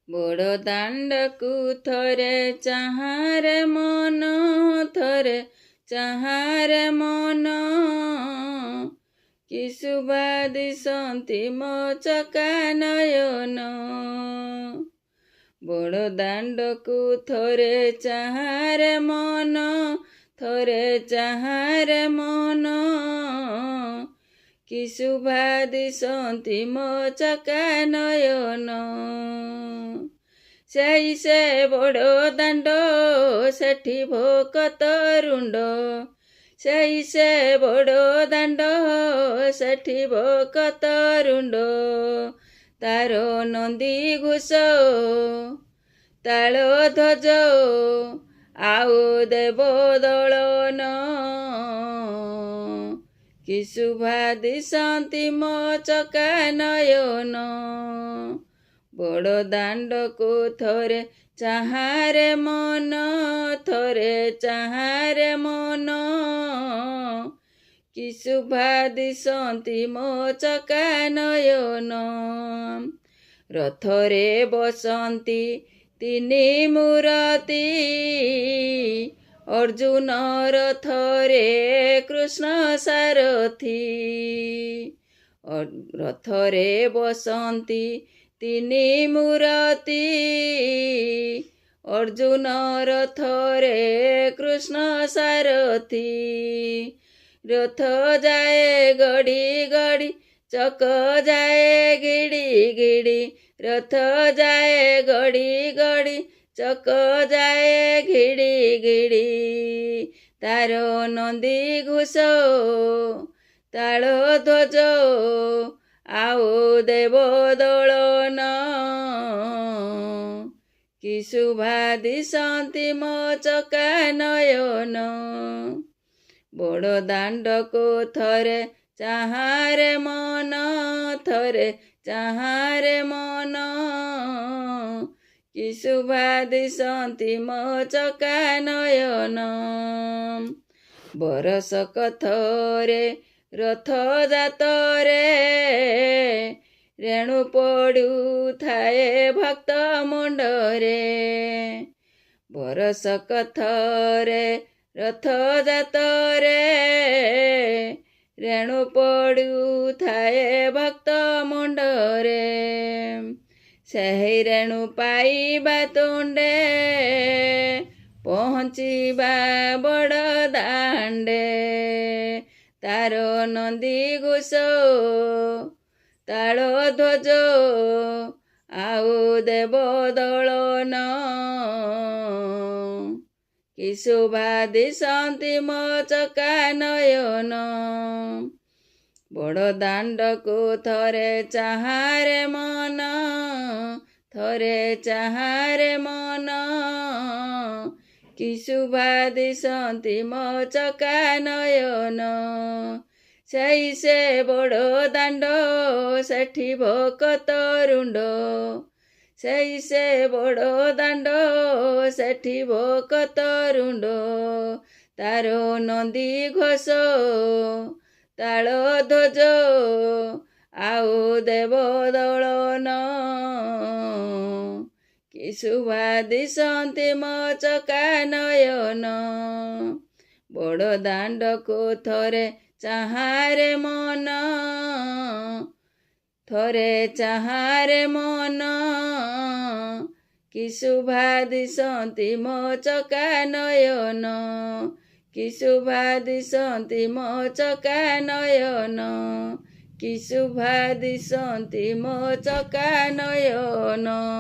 ବଡ଼ ଦାଣ୍ଡକୁ ଥରେ ଚାହାଁରେ ମନ, ଥରେ ଚାହାଁରେ ମନ, କି ଶୁଭା ଦିଶନ୍ତି ମୋ ଚକା ନୟନ। ବଡ଼ ଦାଣ୍ଡକୁ ଥରେ ଚାହାଁରେ ମନ, ଥରେ ଚାହାଁରେ ମନ, କି ଶୁଭା ଦିଶନ୍ତି ମୋ ଚକା ନୟନ। ସେଇ ସେ ବଡ଼ ଦାଣ୍ଡ, ସେଠି ଭୋକତ ରୁଣ୍ଡ, ସେଇ ସେ ବଡ଼ ଦାଣ୍ଡ, ସେଠି ଭୋକତ ରୁଣ୍ଡ, ତାର ନନ୍ଦୀ ଘୋଷ ତାଳ ଧ୍ୱଜ ଆଉ ଦେବ ଦଳନ, କି ଶୁଭା ଦିଶନ୍ତି ମୋ ଚକା ନୟନ। ବଡ଼ ଦାଣ୍ଡକୁ ଥରେ ଚାହାଁରେ ମନ, ଥରେ ଚାହାଁରେ ମନ, କି ଶୁଭା ଦିଶନ୍ତି ମୋ ଚକା ନୟନ। ରଥରେ ବସନ୍ତି ତିନି ମୂରତି, ଅର୍ଜୁନ ରଥରେ କୃଷ୍ଣ ସାରଥୀ। ରଥରେ ବସନ୍ତି ତିନି ମୂରତି, ଅର୍ଜୁନ ରଥରେ କୃଷ୍ଣ ସାରଥୀ। ରଥ ଯାଏ ଗଡ଼ି ଗଡ଼ି, ଚକ ଯାଏ ଗିଡ଼ି ଗିଡ଼ି, ରଥ ଯାଏ ଗଡ଼ି ଗଡ଼ି, ଚକ ଯାଏ ଘିଡ଼ି ଘିଡ଼ି, ତାର ନନ୍ଦୀ ଘୋଷ ତାଳ ଧ୍ୱଜ ଆଉ ଦେବ ଦଳନ, କି ଶୁଭା ଦିଶନ୍ତି ମୋ ଚକା ନୟନ। ବଡ଼ ଦାଣ୍ଡକୁ ଥରେ ଚାହାଁରେ ମନ, ଥରେ ଚାହାଁରେ ମନ, କି ଶୁଭା ଦିଶନ୍ତି ମୋ ଚକା ନୟନ। ବରଷକ ଥରେ ରଥଯାତ୍ରାରେ, ରେଣୁ ପଡ଼ୁଥାଏ ଭକ୍ତ ମୁଣ୍ଡରେ। ବରଷକ ଥରେ ରଥଯାତ୍ରାରେ, ରେଣୁ ପଡ଼ୁଥାଏ ଭକ୍ତ ମୁଣ୍ଡରେ। ସେହି ରେଣୁ ପାଇବା ତୁଣ୍ଡେ, ପହଞ୍ଚିବା ବଡ଼ ଦାଣ୍ଡେ, ତାର ନନ୍ଦୀ ଘୋଷ ତାଳ ଧ୍ୱଜ ଆଉ ଦେବ ଦଳନ, କି ଶୋଭା ଦିଶନ୍ତି ମୋ ଚକା ନୟନ। ବଡ଼ ଦାଣ୍ଡକୁ ଥରେ ଚାହାଁରେ ମନ, ଥରେ ଚାହାଁରେ ମନ, କି ଶୋଭା ଦିଶନ୍ତି ମୋ ଚକା ନୟନ। ସେଇ ସେ ବଡ଼ ଦାଣ୍ଡ, ସେଠି ଭୋକତ ରୁଣ୍ଡ, ସେଇ ସେ ବଡ଼ ଦାଣ୍ଡ, ସେଠି ଭୋକତ ରୁଣ୍ଡ, ତାର ନନ୍ଦୀ ଘୋଷ ତାଳ ଧ୍ୱଜ ଆଉ ଦେବ ଦଳନ, କି ଶୋଭା ଦିଶନ୍ତି ମୋ ଚକା ନୟନ। ବଡ଼ ଦାଣ୍ଡକୁ ଥରେ ଚାହାଁରେ ମନ, ଥରେ ଚାହାଁରେ ମନ, କି ଶୋଭା ଦିଶନ୍ତି ମୋ ଚକା ନୟନ, କି ଶୋଭା ଦିଶନ୍ତି ମୋ ଚକା ନୟନ, କି ଶୋଭା ଦିଶନ୍ତି ମୋ ଚକା ନୟନ।